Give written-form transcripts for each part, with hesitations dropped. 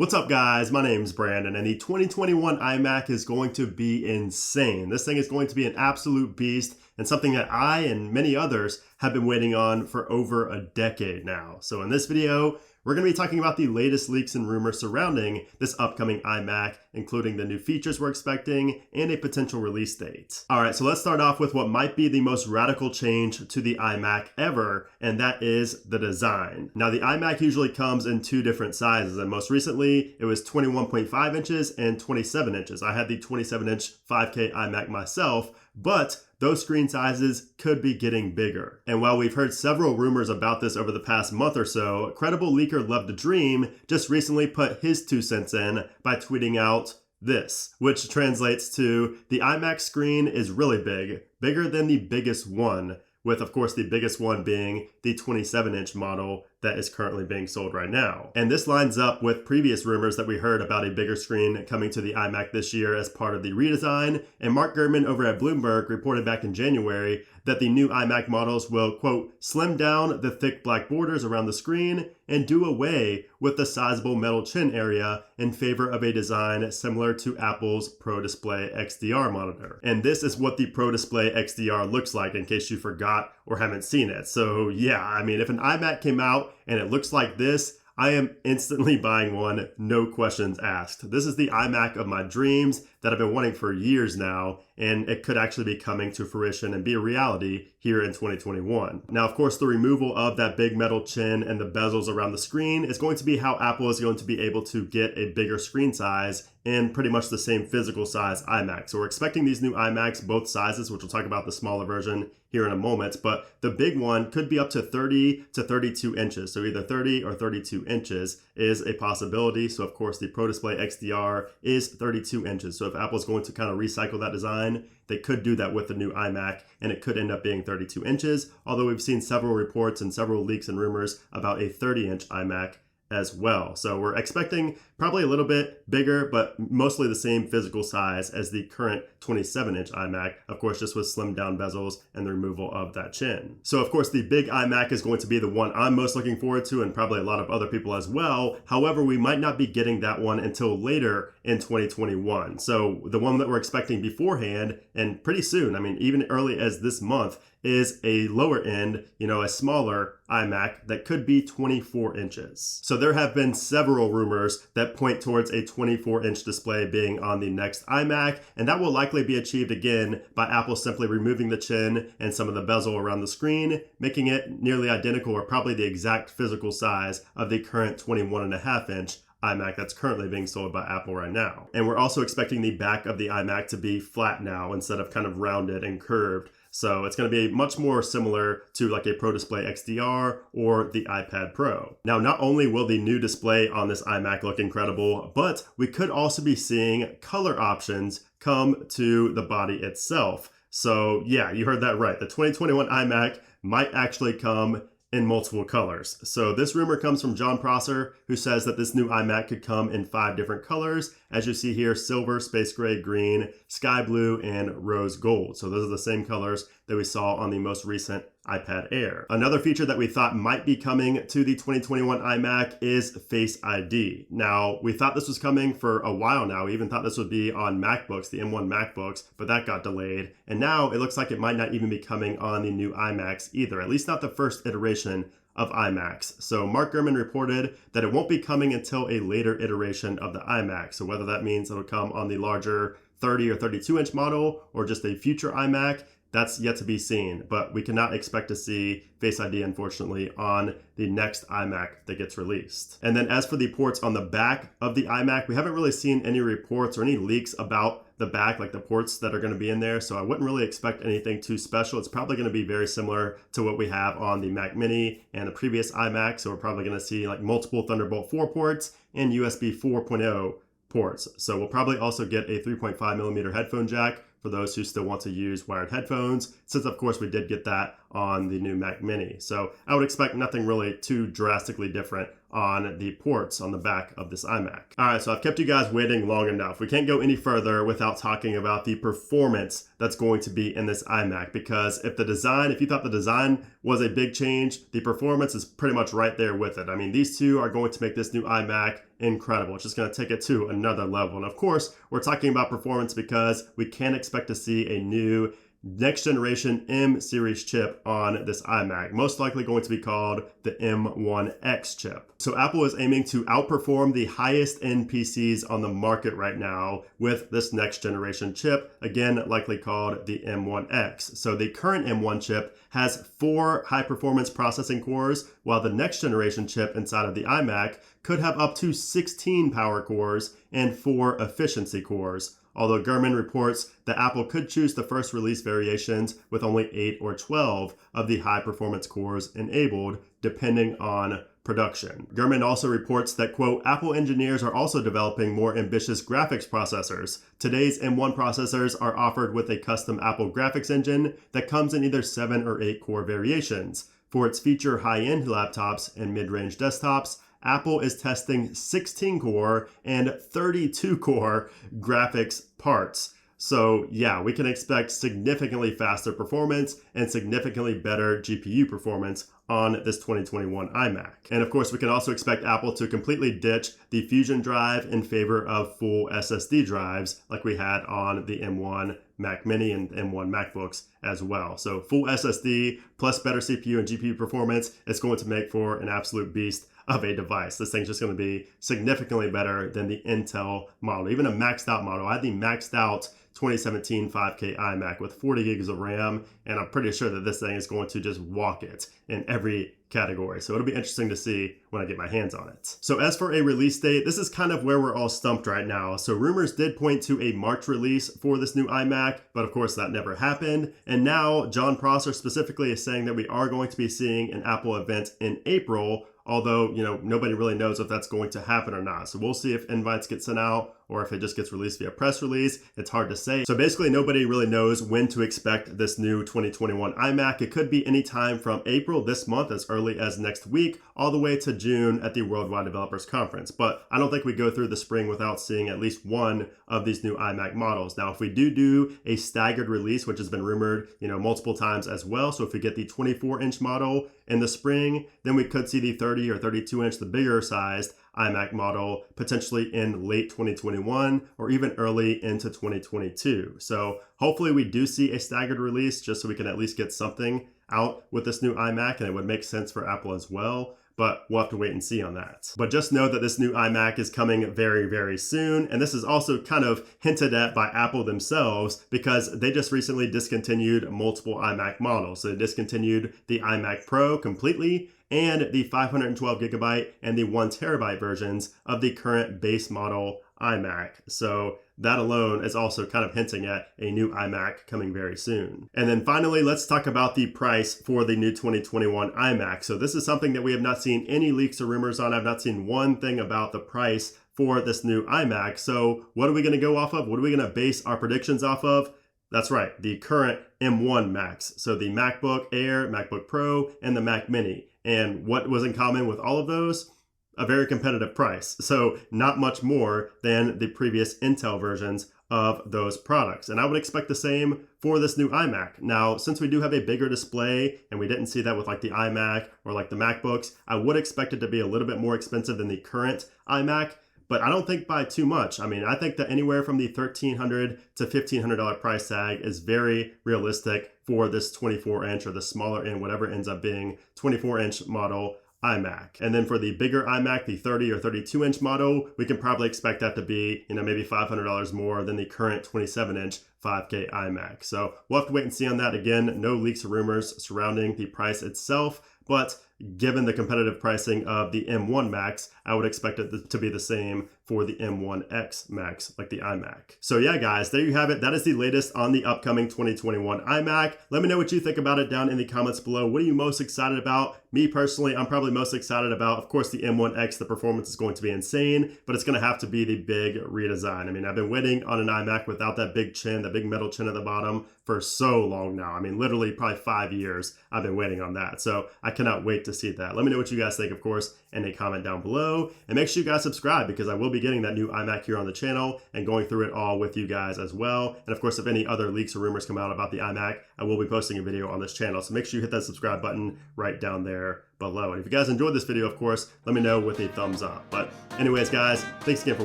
What's up guys, my name's Brandon and the 2021 iMac is going to be insane. This thing is going to be an absolute beast and something that I and many others have been waiting on for over a decade now. So in this video, we're going to be talking about the latest leaks and rumors surrounding this upcoming iMac, including the new features we're expecting and a potential release date. Alright, so let's start off with what might be the most radical change to the iMac ever, and that is the design. Now the iMac usually comes in two different sizes, and most recently it was 21.5 inches and 27 inches. I had the 27-inch 5K iMac myself, but those screen sizes could be getting bigger. And while we've heard several rumors about this over the past month or so, credible leaker Love to Dream just recently put his 2 cents in by tweeting out this, which translates to the iMac screen is really big, bigger than the biggest one, with of course the biggest one being the 27-inch model that is currently being sold right now. And this lines up with previous rumors that we heard about a bigger screen coming to the iMac this year as part of the redesign, and Mark Gurman over at Bloomberg reported back in January that the new iMac models will, quote, slim down the thick black borders around the screen and do away with the sizable metal chin area in favor of a design similar to Apple's Pro Display XDR monitor. And this is what the Pro Display XDR looks like in case you forgot or haven't seen it. So yeah, I mean, if an iMac came out and it looks like this, I am instantly buying one, no questions asked. This is the iMac of my dreams that I've been wanting for years now, and it could actually be coming to fruition and be a reality here in 2021. Now, of course, the removal of that big metal chin and the bezels around the screen is going to be how Apple is going to be able to get a bigger screen size and pretty much the same physical size iMac. So we're expecting these new iMacs, both sizes, which we'll talk about the smaller version here in a moment, but the big one could be up to 30 to 32 inches. So either 30 or 32 inches is a possibility. So of course the Pro Display XDR is 32 inches. So if Apple's going to kind of recycle that design, they could do that with the new iMac, and it could end up being 32 inches, although we've seen several reports and several leaks and rumors about a 30-inch iMac as well. So we're expecting probably a little bit bigger, but mostly the same physical size as the current 27-inch iMac, of course, just with slimmed down bezels and the removal of that chin. So of course, the big iMac is going to be the one I'm most looking forward to, and probably a lot of other people as well. However, we might not be getting that one until later in 2021. So the one that we're expecting beforehand and pretty soon, I mean, even early as this month, is a lower end, a smaller iMac that could be 24 inches. So there have been several rumors that point towards a 24-inch display being on the next iMac, and that will likely be achieved again by Apple simply removing the chin and some of the bezel around the screen, making it nearly identical or probably the exact physical size of the current 21.5-inch iMac that's currently being sold by Apple right now. And we're also expecting the back of the iMac to be flat now instead of kind of rounded and curved. So it's going to be much more similar to like a Pro Display XDR or the iPad Pro. Now, not only will the new display on this iMac look incredible, but we could also be seeing color options come to the body itself. So yeah, you heard that right. The 2021 iMac might actually come in multiple colors. So this rumor comes from John Prosser, who says that this new iMac could come in 5 different colors. As you see here, silver, space gray, green, sky blue, and rose gold. So those are the same colors that we saw on the most recent iPad Air. Another feature that we thought might be coming to the 2021 iMac is Face ID. Now, we thought this was coming for a while now. We even thought this would be on MacBooks, the M1 MacBooks, but that got delayed. And now it looks like it might not even be coming on the new iMacs either, at least not the first iteration of iMacs. So Mark Gurman reported that it won't be coming until a later iteration of the iMac. So whether that means it'll come on the larger 30 or 32-inch model or just a future iMac, that's yet to be seen, but we cannot expect to see Face ID, unfortunately, on the next iMac that gets released. And then as for the ports on the back of the iMac, we haven't really seen any reports or any leaks about the back, like the ports that are going to be in there, so I wouldn't really expect anything too special. It's probably going to be very similar to what we have on the Mac Mini and the previous iMac, so we're probably going to see like multiple Thunderbolt 4 ports and USB 4.0 ports. So we'll probably also get a 3.5mm headphone jack for those who still want to use wired headphones, since of course we did get that on the new Mac Mini. So I would expect nothing really too drastically different on the ports on the back of this iMac. All right, so I've kept you guys waiting long enough. We can't go any further without talking about the performance that's going to be in this iMac, because if you thought the design was a big change, the performance is pretty much right there with it. I mean, these two are going to make this new iMac incredible. It's just going to take it to another level. And of course, we're talking about performance because we can expect to see a new next generation M series chip on this iMac, most likely going to be called the M1X chip. So Apple is aiming to outperform the highest end PCs on the market right now with this next generation chip, again, likely called the M1X. So the current M1 chip has 4 high performance processing cores, while the next generation chip inside of the iMac could have up to 16 power cores and 4 efficiency cores. Although Gurman reports that Apple could choose the first release variations with only 8 or 12 of the high performance cores enabled, depending on production. Gurman also reports that, quote, Apple engineers are also developing more ambitious graphics processors. Today's M1 processors are offered with a custom Apple graphics engine that comes in either 7 or 8 core variations. For its feature high-end laptops and mid-range desktops, Apple is testing 16-core and 32-core graphics parts. So yeah, we can expect significantly faster performance and significantly better GPU performance on this 2021 iMac. And of course, we can also expect Apple to completely ditch the Fusion drive in favor of full SSD drives like we had on the M1 Mac Mini and M1 MacBooks as well. So full SSD plus better CPU and GPU performance is going to make for an absolute beast of a device. This thing's just going to be significantly better than the Intel model, even a maxed out model. I had the maxed out 2017 5K iMac with 40 gigs of RAM, and I'm pretty sure that this thing is going to just walk it in every category. So it'll be interesting to see when I get my hands on it. So as for a release date, this is kind of where we're all stumped right now. So rumors did point to a March release for this new iMac, but of course that never happened. And now John Prosser specifically is saying that we are going to be seeing an Apple event in April, although, nobody really knows if that's going to happen or not. So we'll see if invites get sent out or if it just gets released via press release. It's hard to say. So basically nobody really knows when to expect this new 2021 iMac. It could be any time from April this month, as early as next week, all the way to June at the Worldwide Developers Conference. But I don't think we go through the spring without seeing at least one of these new iMac models. Now, if we do a staggered release, which has been rumored, multiple times as well. So if we get the 24-inch model in the spring, then we could see the 30 or 32-inch, the bigger sized iMac model potentially in late 2021 or even early into 2022. So hopefully we do see a staggered release just so we can at least get something out with this new iMac, and it would make sense for Apple as well. But we'll have to wait and see on that. But just know that this new iMac is coming very, very soon. And this is also kind of hinted at by Apple themselves because they just recently discontinued multiple iMac models. So they discontinued the iMac Pro completely and the 512 gigabyte and the 1 terabyte versions of the current base model iMac. So that alone is also kind of hinting at a new iMac coming very soon. And then finally, let's talk about the price for the new 2021 iMac. So this is something that we have not seen any leaks or rumors on. I've not seen one thing about the price for this new iMac. So what are we going to go off of? What are we going to base our predictions off of? That's right, the current M1 Macs. So the MacBook Air, MacBook Pro, and the Mac Mini. And what was in common with all of those? A very competitive price. So not much more than the previous Intel versions of those products. And I would expect the same for this new iMac. Now, since we do have a bigger display, and we didn't see that with like the iMac or like the MacBooks, I would expect it to be a little bit more expensive than the current iMac. But I don't think by too much. I mean, I think that anywhere from the $1,300 to $1,500 price tag is very realistic for this 24-inch or the smaller end, whatever ends up being 24-inch model iMac. And then for the bigger iMac, the 30 or 32-inch model, we can probably expect that to be, maybe $500 more than the current 27-inch 5K iMac. So we'll have to wait and see on that. Again, no leaks or rumors surrounding the price itself, but given the competitive pricing of the M1 Max, I would expect it to be the same for the M1X Max, like the iMac. So yeah, guys, there you have it. That is the latest on the upcoming 2021 iMac. Let me know what you think about it down in the comments below. What are you most excited about? Me personally, I'm probably most excited about, of course, the M1X. The performance is going to be insane, but it's going to have to be the big redesign. I mean, I've been waiting on an iMac without that big chin, that big metal chin at the bottom for so long now. I mean, literally probably 5 years I've been waiting on that. So I cannot wait to see that. Let me know what you guys think, of course, in a comment down below. And make sure you guys subscribe because I will be getting that new iMac here on the channel and going through it all with you guys as well. And of course, if any other leaks or rumors come out about the iMac, I will be posting a video on this channel. So make sure you hit that subscribe button right down there below. And if you guys enjoyed this video, of course, let me know with a thumbs up. But anyways, guys, thanks again for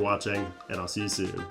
watching, and I'll see you soon.